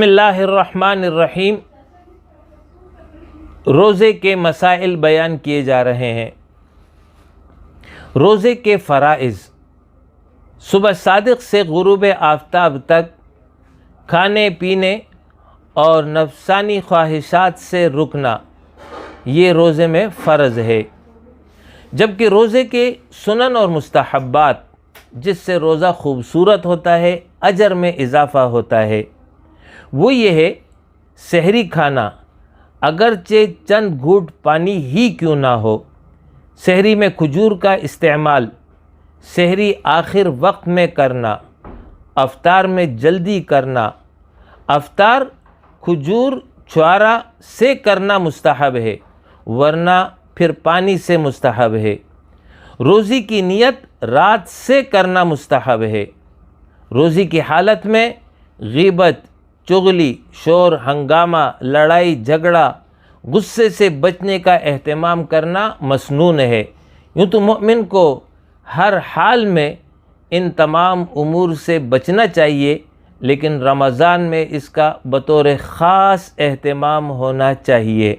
بسم اللہ الرحمن الرحیم۔ روزے کے مسائل بیان کیے جا رہے ہیں۔ روزے کے فرائض: صبح صادق سے غروب آفتاب تک کھانے پینے اور نفسانی خواہشات سے رکنا، یہ روزے میں فرض ہے، جبکہ روزے کے سنن اور مستحبات جس سے روزہ خوبصورت ہوتا ہے، اجر میں اضافہ ہوتا ہے، وہ یہ ہے: سحری کھانا، اگرچہ چند گھونٹ پانی ہی کیوں نہ ہو، سحری میں کھجور کا استعمال، سحری آخر وقت میں کرنا، افطار میں جلدی کرنا، افطار کھجور چوارا سے کرنا مستحب ہے، ورنہ پھر پانی سے مستحب ہے، روزی کی نیت رات سے کرنا مستحب ہے، روزی کی حالت میں غیبت، چغلی، شور ہنگامہ، لڑائی جھگڑا، غصے سے بچنے کا اہتمام کرنا مسنون ہے۔ یوں تو مومن کو ہر حال میں ان تمام امور سے بچنا چاہیے، لیکن رمضان میں اس کا بطور خاص اہتمام ہونا چاہیے۔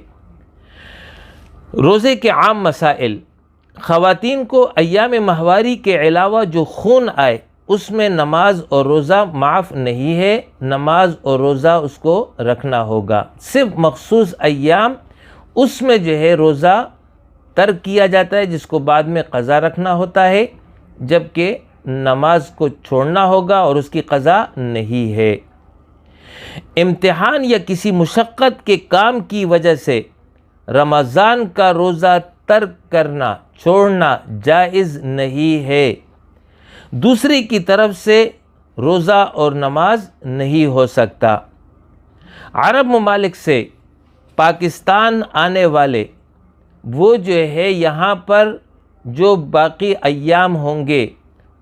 روزے کے عام مسائل: خواتین کو ایام ماہواری کے علاوہ جو خون آئے اس میں نماز اور روزہ معاف نہیں ہے، نماز اور روزہ اس کو رکھنا ہوگا۔ صرف مخصوص ایام اس میں روزہ ترک کیا جاتا ہے، جس کو بعد میں قضا رکھنا ہوتا ہے، جبکہ نماز کو چھوڑنا ہوگا اور اس کی قضا نہیں ہے۔ امتحان یا کسی مشقت کے کام کی وجہ سے رمضان کا روزہ ترک کرنا، چھوڑنا جائز نہیں ہے۔ دوسری کی طرف سے روزہ اور نماز نہیں ہو سکتا۔ عرب ممالک سے پاکستان آنے والے وہ یہاں پر جو باقی ایام ہوں گے،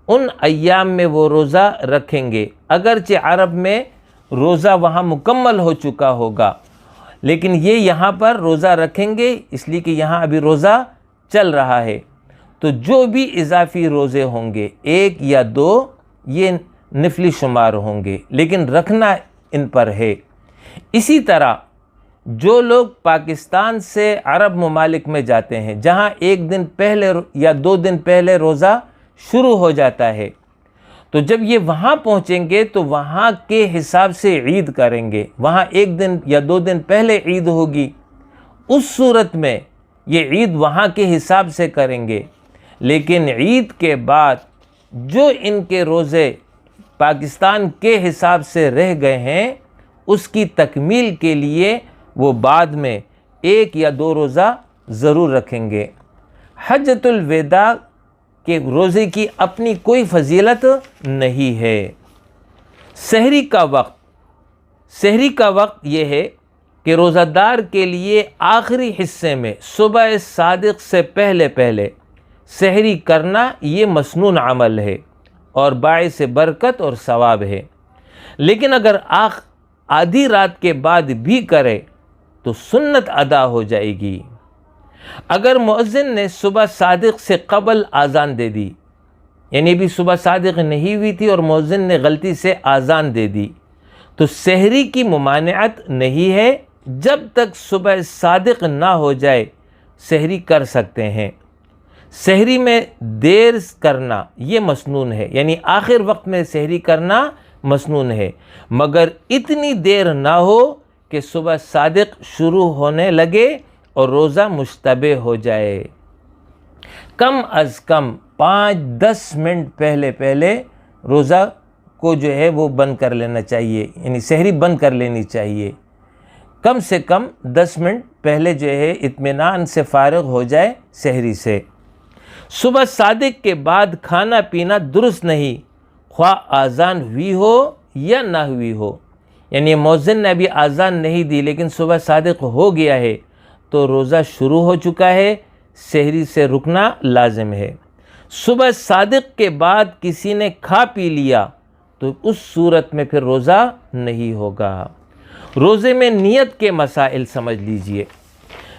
ان ایام میں وہ روزہ رکھیں گے، اگرچہ عرب میں روزہ وہاں مکمل ہو چکا ہوگا، لیکن یہ یہاں پر روزہ رکھیں گے، اس لیے کہ یہاں ابھی روزہ چل رہا ہے۔ تو جو بھی اضافی روزے ہوں گے، ایک یا دو، یہ نفلی شمار ہوں گے، لیکن رکھنا ان پر ہے۔ اسی طرح جو لوگ پاکستان سے عرب ممالک میں جاتے ہیں، جہاں ایک دن پہلے یا 2 دن پہلے روزہ شروع ہو جاتا ہے، تو جب یہ وہاں پہنچیں گے تو وہاں کے حساب سے عید کریں گے، وہاں 1 دن یا 2 دن پہلے عید ہوگی، اس صورت میں یہ عید وہاں کے حساب سے کریں گے۔ لیکن عید کے بعد جو ان کے روزے پاکستان کے حساب سے رہ گئے ہیں، اس کی تکمیل کے لیے وہ بعد میں 1 یا 2 روزہ ضرور رکھیں گے۔ حجۃ الوداع کے روزے کی اپنی کوئی فضیلت نہیں ہے۔ سحری کا وقت: سحری کا وقت یہ ہے کہ روزہ دار کے لیے آخری حصے میں صبح صادق سے پہلے سحری کرنا یہ مسنون عمل ہے اور باعث برکت اور ثواب ہے، لیکن اگر آدھی رات کے بعد بھی کرے تو سنت ادا ہو جائے گی۔ اگر مؤذن نے صبح صادق سے قبل آذان دے دی، یعنی بھی صبح صادق نہیں ہوئی تھی اور مؤذن نے غلطی سے آذان دے دی، تو سحری کی ممانعت نہیں ہے، جب تک صبح صادق نہ ہو جائے سحری کر سکتے ہیں۔ سحری میں دیر کرنا یہ مسنون ہے، یعنی آخر وقت میں سحری کرنا مسنون ہے، مگر اتنی دیر نہ ہو کہ صبح صادق شروع ہونے لگے اور روزہ مشتبہ ہو جائے۔ کم از کم 5-10 منٹ پہلے روزہ کو وہ بند کر لینا چاہیے، یعنی سحری بند کر لینی چاہیے۔ کم سے کم 10 منٹ پہلے اطمینان سے فارغ ہو جائے سحری سے۔ صبح صادق کے بعد کھانا پینا درست نہیں، خواہ آذان ہوئی ہو یا نہ ہوئی ہو، یعنی مؤذن نے ابھی آذان نہیں دی لیکن صبح صادق ہو گیا ہے تو روزہ شروع ہو چکا ہے، سحری سے رکنا لازم ہے۔ صبح صادق کے بعد کسی نے کھا پی لیا تو اس صورت میں پھر روزہ نہیں ہوگا۔ روزے میں نیت کے مسائل سمجھ لیجئے۔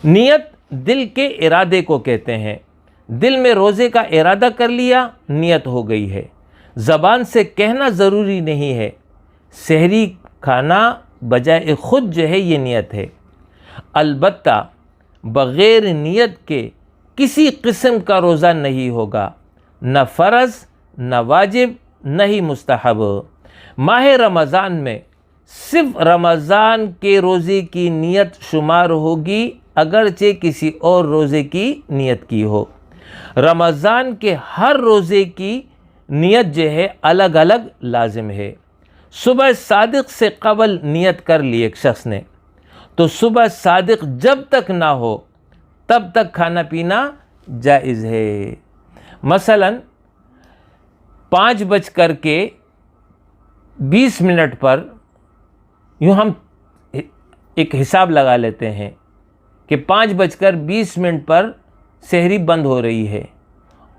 نیت دل کے ارادے کو کہتے ہیں۔ دل میں روزے کا ارادہ کر لیا، نیت ہو گئی ہے۔ زبان سے کہنا ضروری نہیں ہے۔ سحری کھانا بجائے خود جو ہے یہ نیت ہے۔ البتہ بغیر نیت کے کسی قسم کا روزہ نہیں ہوگا، نہ فرض، نہ واجب، نہ ہی مستحب۔ ماہ رمضان میں صرف رمضان کے روزے کی نیت شمار ہوگی، اگرچہ کسی اور روزے کی نیت کی ہو۔ رمضان کے ہر روزے کی نیت جو ہے الگ الگ لازم ہے۔ صبح صادق سے قبل نیت کر لی ایک شخص نے، تو صبح صادق جب تک نہ ہو تب تک کھانا پینا جائز ہے۔ مثلا 5:20 پر یوں ہم ایک حساب لگا لیتے ہیں کہ 5:20 پر سحری بند ہو رہی ہے،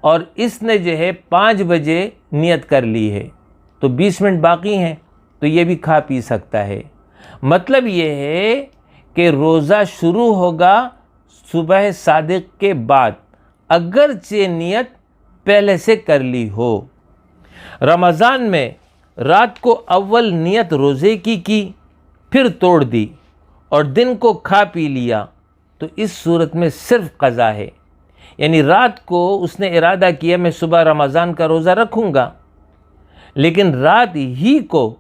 اور اس نے جو ہے 5 بجے نیت کر لی ہے، تو 20 منٹ باقی ہیں، تو یہ بھی کھا پی سکتا ہے۔ مطلب یہ ہے کہ روزہ شروع ہوگا صبح صادق کے بعد، اگرچہ نیت پہلے سے کر لی ہو۔ رمضان میں رات کو اول نیت روزے کی پھر توڑ دی اور دن کو کھا پی لیا، تو اس صورت میں صرف قضا ہے۔ یعنی رات کو اس نے ارادہ کیا میں صبح رمضان کا روزہ رکھوں گا، لیکن رات ہی کو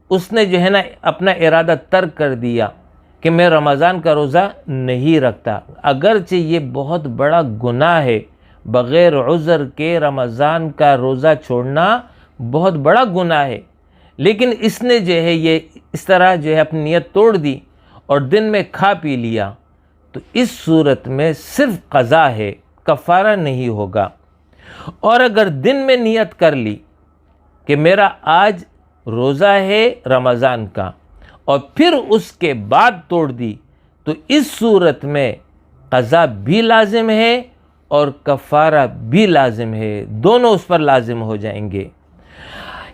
اس نے جو ہے نا اپنا ارادہ ترک کر دیا کہ میں رمضان کا روزہ نہیں رکھتا، اگرچہ یہ بہت بڑا گناہ ہے۔ بغیر عذر کے رمضان کا روزہ چھوڑنا بہت بڑا گناہ ہے، لیکن اس نے جو ہے یہ اس طرح جو ہے اپنی نیت توڑ دی اور دن میں کھا پی لیا، تو اس صورت میں صرف قضا ہے، کفارہ نہیں ہوگا۔ اور اگر دن میں نیت کر لی کہ میرا آج روزہ ہے رمضان کا، اور پھر اس کے بعد توڑ دی، تو اس صورت میں قضا بھی لازم ہے اور کفارہ بھی لازم ہے، دونوں اس پر لازم ہو جائیں گے۔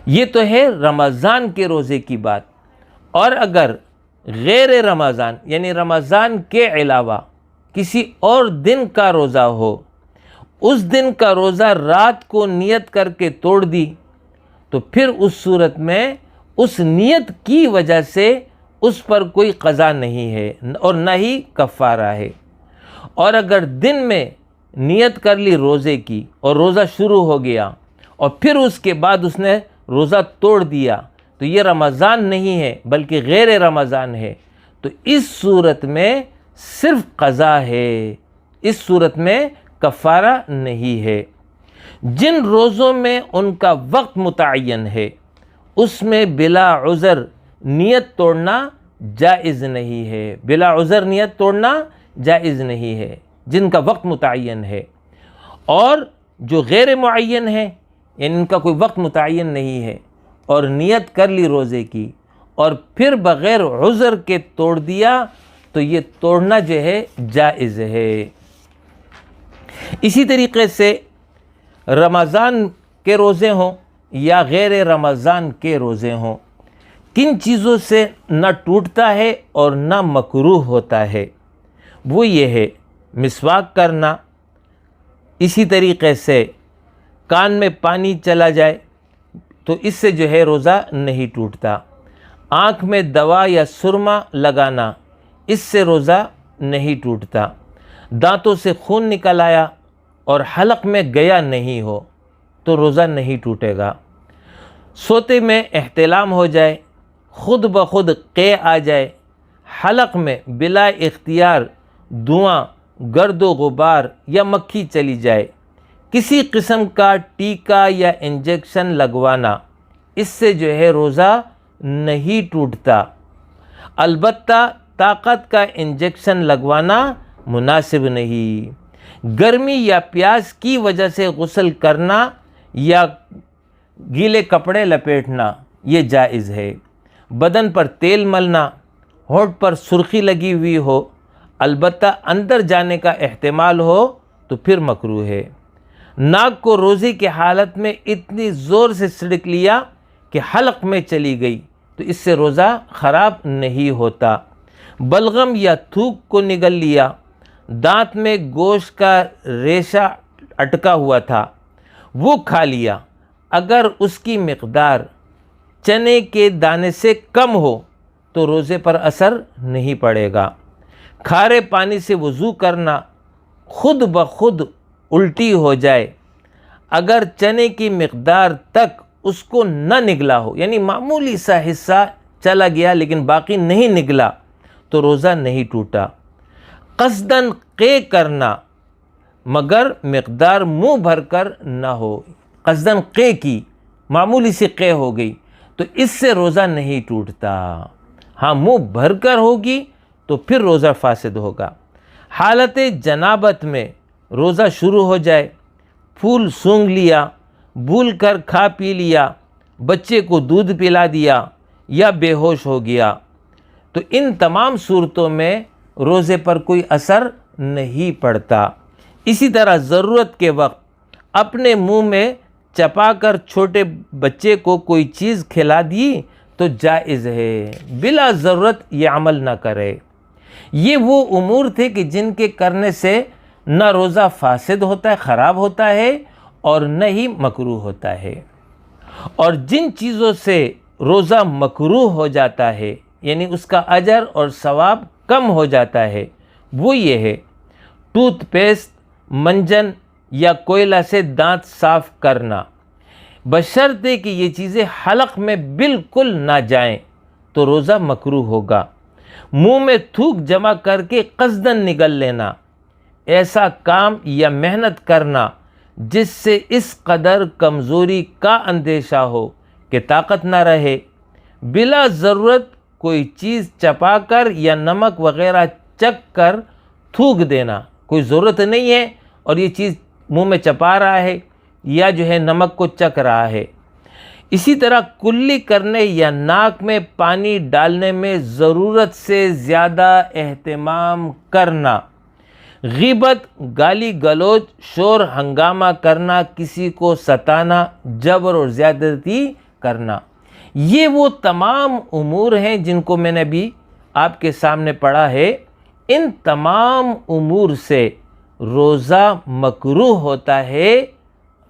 یہ تو ہے رمضان کے روزے کی بات۔ اور اگر غیر رمضان یعنی رمضان کے علاوہ کسی اور دن کا روزہ ہو، اس دن کا روزہ رات کو نیت کر کے توڑ دی، تو پھر اس صورت میں اس نیت کی وجہ سے اس پر کوئی قضا نہیں ہے اور نہ ہی کفارہ ہے۔ اور اگر دن میں نیت کر لی روزے کی اور روزہ شروع ہو گیا اور پھر اس کے بعد اس نے روزہ توڑ دیا، تو یہ رمضان نہیں ہے بلکہ غیر رمضان ہے، تو اس صورت میں صرف قضا ہے، اس صورت میں کفارہ نہیں ہے۔ جن روزوں میں ان کا وقت متعین ہے، اس میں بلا عذر نیت توڑنا جائز نہیں ہے، بلا عذر نیت توڑنا جائز نہیں ہے جن کا وقت متعین ہے۔ اور جو غیر معین ہے، یعنی ان کا کوئی وقت متعین نہیں ہے اور نیت کر لی روزے کی اور پھر بغیر عذر کے توڑ دیا، تو یہ توڑنا جو ہے جائز ہے۔ اسی طریقے سے رمضان کے روزے ہوں یا غیر رمضان کے روزے ہوں، کن چیزوں سے نہ ٹوٹتا ہے اور نہ مکروہ ہوتا ہے، وہ یہ ہے مسواک کرنا، اسی طریقے سے کان میں پانی چلا جائے تو اس سے جو ہے روزہ نہیں ٹوٹتا، آنکھ میں دوا یا سرما لگانا، اس سے روزہ نہیں ٹوٹتا، دانتوں سے خون نکل آیا اور حلق میں گیا نہیں ہو تو روزہ نہیں ٹوٹے گا، سوتے میں احتلام ہو جائے، خود بخود قے آ جائے، حلق میں بلا اختیار دھواں، گرد و غبار یا مکھی چلی جائے، کسی قسم کا ٹیکا یا انجیکشن لگوانا، اس سے جو ہے روزہ نہیں ٹوٹتا، البتہ طاقت کا انجیکشن لگوانا مناسب نہیں۔ گرمی یا پیاس کی وجہ سے غسل کرنا یا گیلے کپڑے لپیٹنا یہ جائز ہے۔ بدن پر تیل ملنا، ہونٹ پر سرخی لگی ہوئی ہو، البتہ اندر جانے کا احتمال ہو تو پھر مکروہ ہے۔ ناک کو روزے کی حالت میں اتنی زور سے سڑک لیا کہ حلق میں چلی گئی تو اس سے روزہ خراب نہیں ہوتا۔ بلغم یا تھوک کو نگل لیا، دانت میں گوشت کا ریشہ اٹکا ہوا تھا وہ کھا لیا، اگر اس کی مقدار چنے کے دانے سے کم ہو تو روزے پر اثر نہیں پڑے گا۔ کھارے پانی سے وضو کرنا خود بخود الٹی ہو جائے، اگر چنے کی مقدار تک اس کو نہ نگلا ہو، یعنی معمولی سا حصہ چلا گیا لیکن باقی نہیں نگلا، تو روزہ نہیں ٹوٹا۔ قصداً قے کرنا مگر مقدار منہ بھر کر نہ ہو، قصداً قے کی، معمولی سی قے ہو گئی تو اس سے روزہ نہیں ٹوٹتا۔ ہاں منہ بھر کر ہوگی تو پھر روزہ فاسد ہوگا۔ حالت جنابت میں روزہ شروع ہو جائے، پھول سونگھ لیا، بھول کر کھا پی لیا، بچے کو دودھ پلا دیا یا بے ہوش ہو گیا، تو ان تمام صورتوں میں روزے پر کوئی اثر نہیں پڑتا۔ اسی طرح ضرورت کے وقت اپنے منہ میں چپا کر چھوٹے بچے کو کوئی چیز کھلا دی تو جائز ہے، بلا ضرورت یہ عمل نہ کرے۔ یہ وہ امور تھے کہ جن کے کرنے سے نہ روزہ فاسد ہوتا ہے، خراب ہوتا ہے، اور نہ ہی مکروہ ہوتا ہے۔ اور جن چیزوں سے روزہ مکروہ ہو جاتا ہے، یعنی اس کا اجر اور ثواب کم ہو جاتا ہے، وہ یہ ہے: ٹوتھ پیسٹ، منجن یا کوئلہ سے دانت صاف کرنا، بشرطے کہ یہ چیزیں حلق میں بالکل نہ جائیں تو روزہ مکروہ ہوگا۔ منہ میں تھوک جمع کر کے قصداً نگل لینا، ایسا کام یا محنت کرنا جس سے اس قدر کمزوری کا اندیشہ ہو کہ طاقت نہ رہے، بلا ضرورت کوئی چیز چپا کر یا نمک وغیرہ چکھ کر تھوک دینا، کوئی ضرورت نہیں ہے اور یہ چیز منہ میں چپا رہا ہے یا جو ہے نمک کو چکھ رہا ہے۔ اسی طرح کلی کرنے یا ناک میں پانی ڈالنے میں ضرورت سے زیادہ اہتمام کرنا، غیبت، گالی گلوچ، شور ہنگامہ کرنا، کسی کو ستانا، جبر اور زیادتی کرنا، یہ وہ تمام امور ہیں جن کو میں نے ابھی آپ کے سامنے پڑھا ہے۔ ان تمام امور سے روزہ مکروہ ہوتا ہے،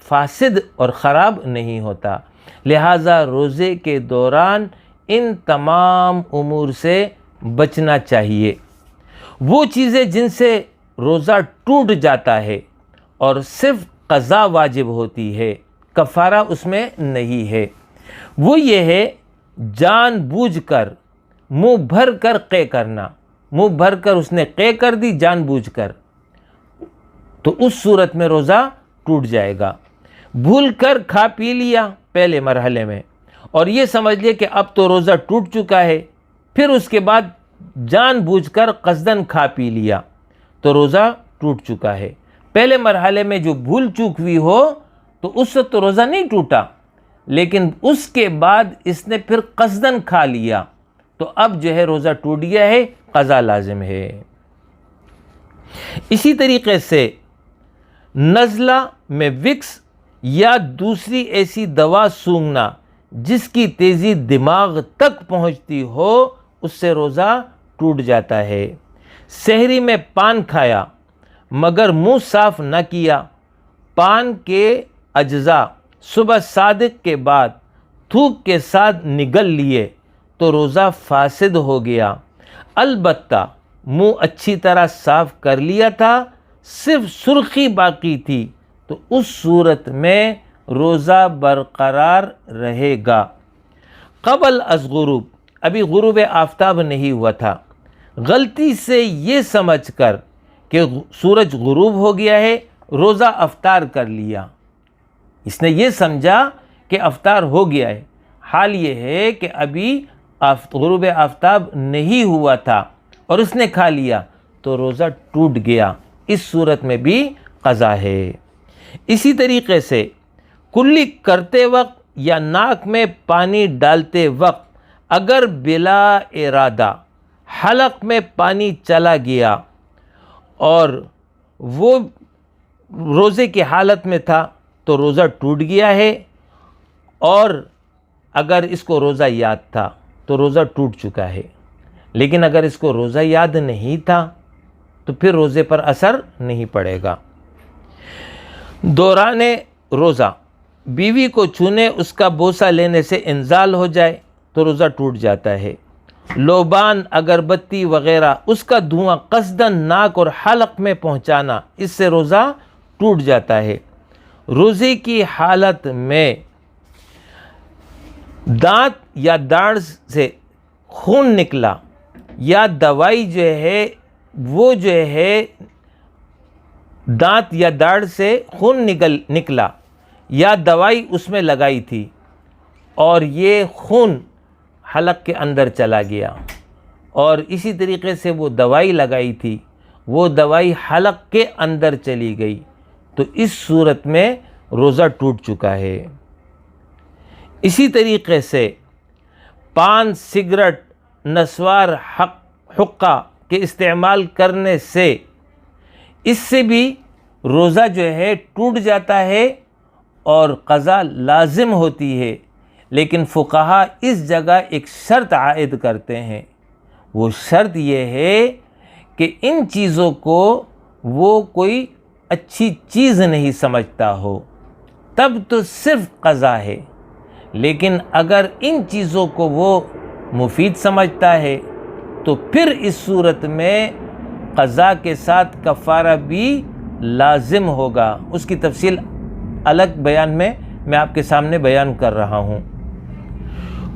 فاسد اور خراب نہیں ہوتا۔ لہٰذا روزے کے دوران ان تمام امور سے بچنا چاہیے۔ وہ چیزیں جن سے روزہ ٹوٹ جاتا ہے اور صرف قضا واجب ہوتی ہے، کفارہ اس میں نہیں ہے، وہ یہ ہے: جان بوجھ کر منہ بھر کر قے کرنا، منہ بھر کر اس نے قے کر دی جان بوجھ کر، تو اس صورت میں روزہ ٹوٹ جائے گا۔ بھول کر کھا پی لیا پہلے مرحلے میں اور یہ سمجھ لے کہ اب تو روزہ ٹوٹ چکا ہے، پھر اس کے بعد جان بوجھ کر قصداً کھا پی لیا تو روزہ ٹوٹ چکا ہے۔ پہلے مرحلے میں جو بھول چوک ہوئی ہو تو اس وقت تو روزہ نہیں ٹوٹا، لیکن اس کے بعد اس نے پھر قصداً کھا لیا تو اب جو ہے روزہ ٹوٹ گیا ہے، قضا لازم ہے۔ اسی طریقے سے نزلہ میں وکس یا دوسری ایسی دوا سونگھنا جس کی تیزی دماغ تک پہنچتی ہو، اس سے روزہ ٹوٹ جاتا ہے۔ سحری میں پان کھایا مگر منہ صاف نہ کیا، پان کے اجزاء صبح صادق کے بعد تھوک کے ساتھ نگل لیے تو روزہ فاسد ہو گیا۔ البتہ منہ اچھی طرح صاف کر لیا تھا، صرف سرخی باقی تھی، تو اس صورت میں روزہ برقرار رہے گا۔ قبل از غروب، ابھی غروب آفتاب نہیں ہوا تھا، غلطی سے یہ سمجھ کر کہ سورج غروب ہو گیا ہے روزہ افطار کر لیا، اس نے یہ سمجھا کہ افطار ہو گیا ہے، حال یہ ہے کہ ابھی غروب آفتاب نہیں ہوا تھا اور اس نے کھا لیا تو روزہ ٹوٹ گیا، اس صورت میں بھی قضا ہے۔ اسی طریقے سے کلی کرتے وقت یا ناک میں پانی ڈالتے وقت اگر بلا ارادہ حلق میں پانی چلا گیا اور وہ روزے کی حالت میں تھا تو روزہ ٹوٹ گیا ہے، اور اگر اس کو روزہ یاد تھا تو روزہ ٹوٹ چکا ہے، لیکن اگر اس کو روزہ یاد نہیں تھا تو پھر روزے پر اثر نہیں پڑے گا۔ دوران روزہ بیوی کو چھونے، اس کا بوسہ لینے سے انزال ہو جائے تو روزہ ٹوٹ جاتا ہے۔ لوبان اگربتی وغیرہ اس کا دھواں قصداً ناک اور حلق میں پہنچانا، اس سے روزہ ٹوٹ جاتا ہے۔ روزے کی حالت میں دانت یا داڑھ سے خون نکلا یا دوائی جو ہے وہ جو ہے دانت یا داڑھ سے خون نکلا یا دوائی اس میں لگائی تھی اور یہ خون حلق کے اندر چلا گیا، اور اسی طریقے سے وہ دوائی لگائی تھی، وہ دوائی حلق کے اندر چلی گئی، تو اس صورت میں روزہ ٹوٹ چکا ہے۔ اسی طریقے سے پان، سگریٹ، نسوار، حقہ کے استعمال کرنے سے اس سے بھی روزہ جو ہے ٹوٹ جاتا ہے اور قضا لازم ہوتی ہے، لیکن فقہا اس جگہ ایک شرط عائد کرتے ہیں۔ وہ شرط یہ ہے کہ ان چیزوں کو وہ کوئی اچھی چیز نہیں سمجھتا ہو، تب تو صرف قضا ہے، لیکن اگر ان چیزوں کو وہ مفید سمجھتا ہے تو پھر اس صورت میں قضا کے ساتھ کفارہ بھی لازم ہوگا۔ اس کی تفصیل الگ بیان میں آپ کے سامنے بیان کر رہا ہوں۔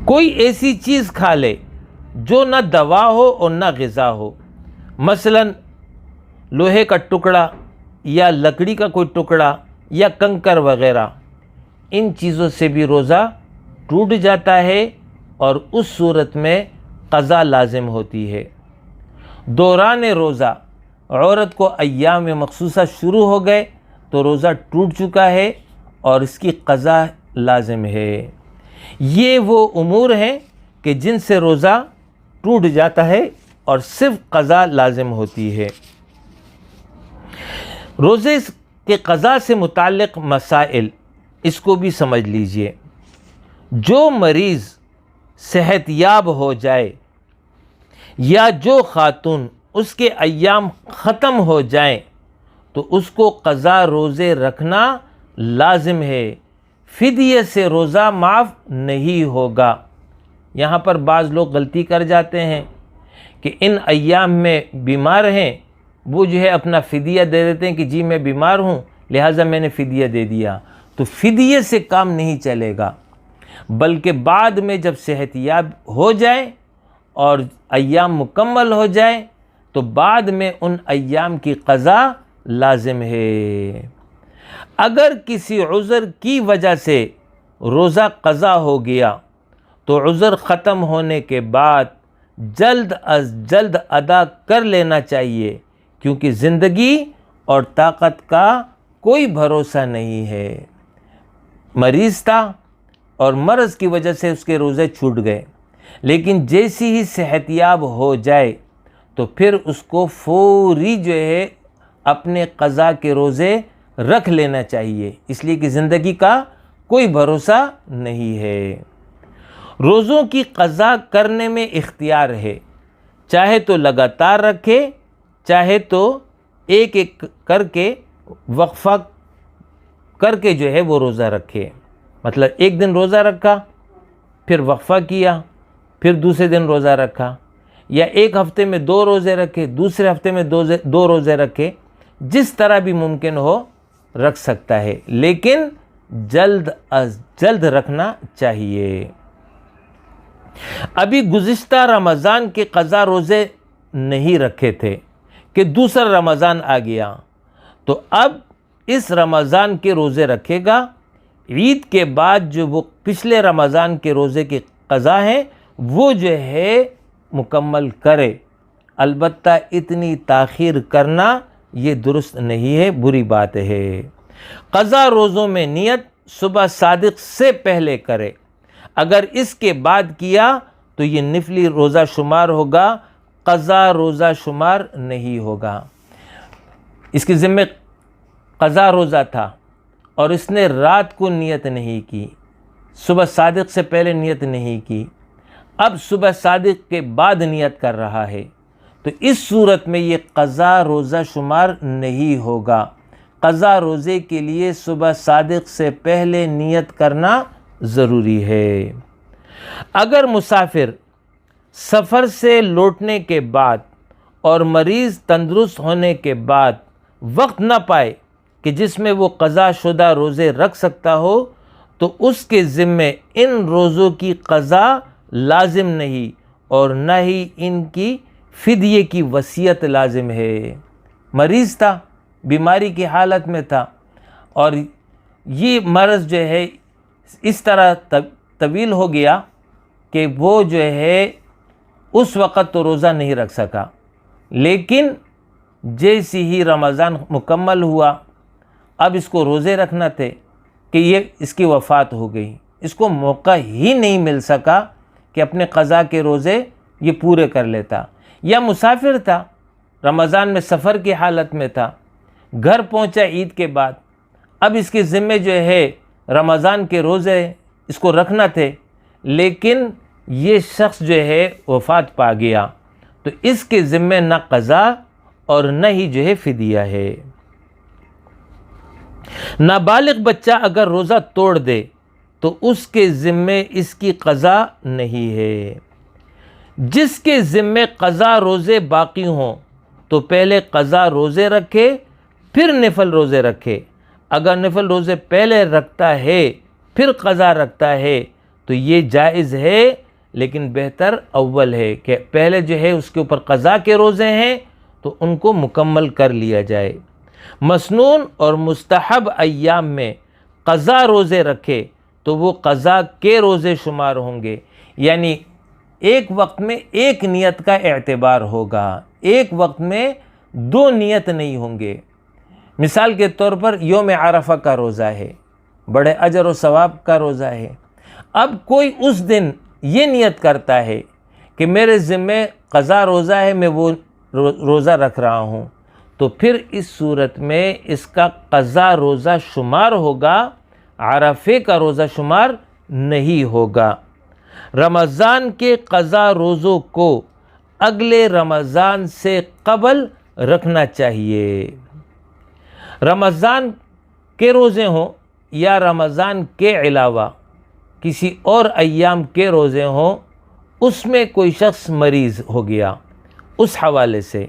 کوئی ایسی چیز کھا لے جو نہ دوا ہو اور نہ غذا ہو، مثلا لوہے کا ٹکڑا یا لکڑی کا کوئی ٹکڑا یا کنکر وغیرہ، ان چیزوں سے بھی روزہ ٹوٹ جاتا ہے اور اس صورت میں قضا لازم ہوتی ہے۔ دوران روزہ عورت کو ایام مخصوصہ شروع ہو گئے تو روزہ ٹوٹ چکا ہے اور اس کی قضا لازم ہے۔ یہ وہ امور ہیں کہ جن سے روزہ ٹوٹ جاتا ہے اور صرف قضا لازم ہوتی ہے۔ روزے کے قضا سے متعلق مسائل اس کو بھی سمجھ لیجئے۔ جو مریض صحت یاب ہو جائے یا جو خاتون اس کے ایام ختم ہو جائیں تو اس کو قضا روزے رکھنا لازم ہے، فدیے سے روزہ معاف نہیں ہوگا۔ یہاں پر بعض لوگ غلطی کر جاتے ہیں کہ ان ایام میں بیمار ہیں، وہ جو ہے اپنا فدیہ دے دیتے ہیں کہ جی میں بیمار ہوں لہٰذا میں نے فدیہ دے دیا، تو فدیے سے کام نہیں چلے گا، بلکہ بعد میں جب صحت یاب ہو جائے اور ایام مکمل ہو جائے تو بعد میں ان ایام کی قضا لازم ہے۔ اگر کسی عذر کی وجہ سے روزہ قضا ہو گیا تو عذر ختم ہونے کے بعد جلد از جلد ادا کر لینا چاہیے، کیونکہ زندگی اور طاقت کا کوئی بھروسہ نہیں ہے۔ مریض تھا اور مرض کی وجہ سے اس کے روزے چھوٹ گئے، لیکن جیسی ہی صحت یاب ہو جائے تو پھر اس کو فوری جو ہے اپنے قضا کے روزے رکھ لینا چاہیے، اس لیے کہ زندگی کا کوئی بھروسہ نہیں ہے۔ روزوں کی قضا کرنے میں اختیار ہے، چاہے تو لگاتار رکھے، چاہے تو ایک ایک کر کے وقفہ کر کے جو ہے وہ روزہ رکھے، مطلب ایک دن روزہ رکھا پھر وقفہ کیا پھر دوسرے دن روزہ رکھا، یا ایک ہفتے میں 2 روزے رکھے دوسرے ہفتے میں 2 روزے رکھے، جس طرح بھی ممکن ہو رکھ سکتا ہے، لیکن جلد از جلد رکھنا چاہیے۔ ابھی گزشتہ رمضان کے قضا روزے نہیں رکھے تھے کہ دوسرا رمضان آ گیا، تو اب اس رمضان کے روزے رکھے گا، عید کے بعد جو وہ پچھلے رمضان کے روزے کے قضا ہیں وہ جو ہے مکمل کرے، البتہ اتنی تاخیر کرنا یہ درست نہیں ہے، بری بات ہے۔ قضا روزوں میں نیت صبح صادق سے پہلے کرے، اگر اس کے بعد کیا تو یہ نفلی روزہ شمار ہوگا، قضا روزہ شمار نہیں ہوگا۔ اس کے ذمہ قضا روزہ تھا اور اس نے رات کو نیت نہیں کی، صبح صادق سے پہلے نیت نہیں کی، اب صبح صادق کے بعد نیت کر رہا ہے، تو اس صورت میں یہ قضا روزہ شمار نہیں ہوگا۔ قضا روزے کے لیے صبح صادق سے پہلے نیت کرنا ضروری ہے۔ اگر مسافر سفر سے لوٹنے کے بعد اور مریض تندرست ہونے کے بعد وقت نہ پائے کہ جس میں وہ قضا شدہ روزے رکھ سکتا ہو تو اس کے ذمے ان روزوں کی قضا لازم نہیں اور نہ ہی ان کی فدیے کی وصیت لازم ہے۔ مریض تھا، بیماری کی حالت میں تھا، اور یہ مرض جو ہے اس طرح طویل ہو گیا کہ وہ جو ہے اس وقت تو روزہ نہیں رکھ سکا، لیکن جیسے ہی رمضان مکمل ہوا اب اس کو روزے رکھنا تھے کہ یہ اس کی وفات ہو گئی، اس کو موقع ہی نہیں مل سکا کہ اپنے قضا کے روزے یہ پورے کر لیتا، یا مسافر تھا، رمضان میں سفر کی حالت میں تھا، گھر پہنچا عید کے بعد، اب اس کے ذمے جو ہے رمضان کے روزے اس کو رکھنا تھے، لیکن یہ شخص جو ہے وفات پا گیا تو اس کے ذمے نہ قضا اور نہ ہی جو ہے فدیہ ہے۔ نابالغ بچہ اگر روزہ توڑ دے تو اس کے ذمے اس کی قضا نہیں ہے۔ جس کے ذمے قضا روزے باقی ہوں تو پہلے قضا روزے رکھے پھر نفل روزے رکھے۔ اگر نفل روزے پہلے رکھتا ہے پھر قضا رکھتا ہے تو یہ جائز ہے، لیکن بہتر اول ہے کہ پہلے جو ہے اس کے اوپر قضا کے روزے ہیں تو ان کو مکمل کر لیا جائے۔ مسنون اور مستحب ایام میں قضا روزے رکھے تو وہ قضا کے روزے شمار ہوں گے، یعنی ایک وقت میں ایک نیت کا اعتبار ہوگا، ایک وقت میں دو نیت نہیں ہوں گے۔ مثال کے طور پر یوم عرفہ کا روزہ ہے، بڑے اجر و ثواب کا روزہ ہے، اب کوئی اس دن یہ نیت کرتا ہے کہ میرے ذمے قضا روزہ ہے، میں وہ روزہ رکھ رہا ہوں، تو پھر اس صورت میں اس کا قضا روزہ شمار ہوگا، عرفے کا روزہ شمار نہیں ہوگا۔ رمضان کے قضا روزوں کو اگلے رمضان سے قبل رکھنا چاہیے۔ رمضان کے روزے ہوں یا رمضان کے علاوہ کسی اور ایام کے روزے ہوں، اس میں کوئی شخص مریض ہو گیا، اس حوالے سے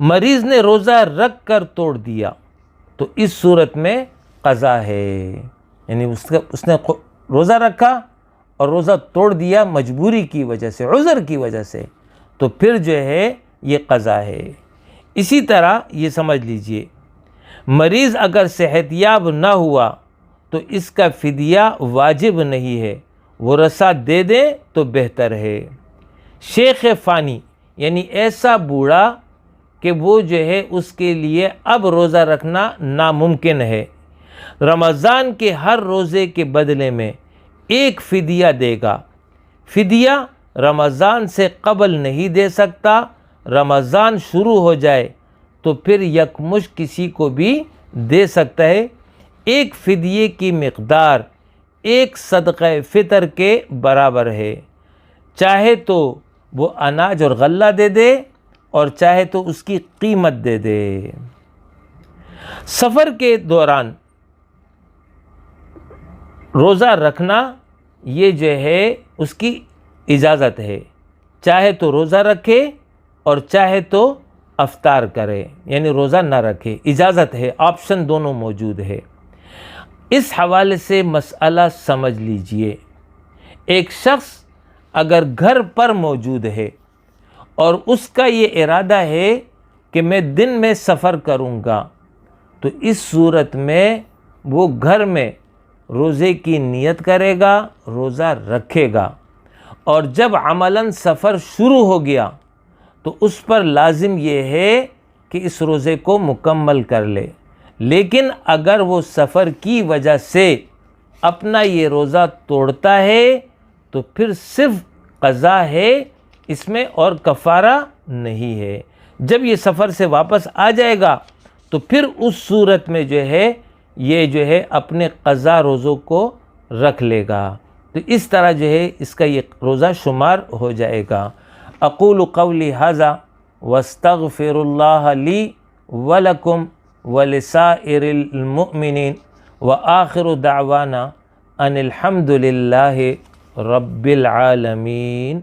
مریض نے روزہ رکھ کر توڑ دیا تو اس صورت میں قضا ہے، یعنی اس نے روزہ رکھا اور روزہ توڑ دیا مجبوری کی وجہ سے، عذر کی وجہ سے، تو پھر جو ہے یہ قضا ہے۔ اسی طرح یہ سمجھ لیجئے مریض اگر صحت یاب نہ ہوا تو اس کا فدیہ واجب نہیں ہے، وہ رسا دے دیں تو بہتر ہے۔ شیخ فانی یعنی ایسا بوڑھا کہ وہ جو ہے اس کے لیے اب روزہ رکھنا ناممکن ہے، رمضان کے ہر روزے کے بدلے میں ایک فدیہ دے گا۔ فدیہ رمضان سے قبل نہیں دے سکتا، رمضان شروع ہو جائے تو پھر یکمشت کسی کو بھی دے سکتا ہے۔ ایک فدیے کی مقدار ایک صدقہ فطر کے برابر ہے، چاہے تو وہ اناج اور غلہ دے دے اور چاہے تو اس کی قیمت دے دے۔ سفر کے دوران روزہ رکھنا یہ جو ہے اس کی اجازت ہے، چاہے تو روزہ رکھے اور چاہے تو افطار کرے، یعنی روزہ نہ رکھے، اجازت ہے، آپشن دونوں موجود ہے۔ اس حوالے سے مسئلہ سمجھ لیجئے، ایک شخص اگر گھر پر موجود ہے اور اس کا یہ ارادہ ہے کہ میں دن میں سفر کروں گا تو اس صورت میں وہ گھر میں روزے کی نیت کرے گا، روزہ رکھے گا، اور جب عملاً سفر شروع ہو گیا تو اس پر لازم یہ ہے کہ اس روزے کو مکمل کر لے۔ لیکن اگر وہ سفر کی وجہ سے اپنا یہ روزہ توڑتا ہے تو پھر صرف قضا ہے، اس میں اور کفارہ نہیں ہے۔ جب یہ سفر سے واپس آ جائے گا تو پھر اس صورت میں جو ہے یہ جو ہے اپنے قضا روزوں کو رکھ لے گا، تو اس طرح جو ہے اس کا یہ روزہ شمار ہو جائے گا۔ اقول قولی ھذا واستغفر اللہ لی ولکم ولسائر المؤمنین وآخر دعوانا ان الحمد للہ رب العالمین۔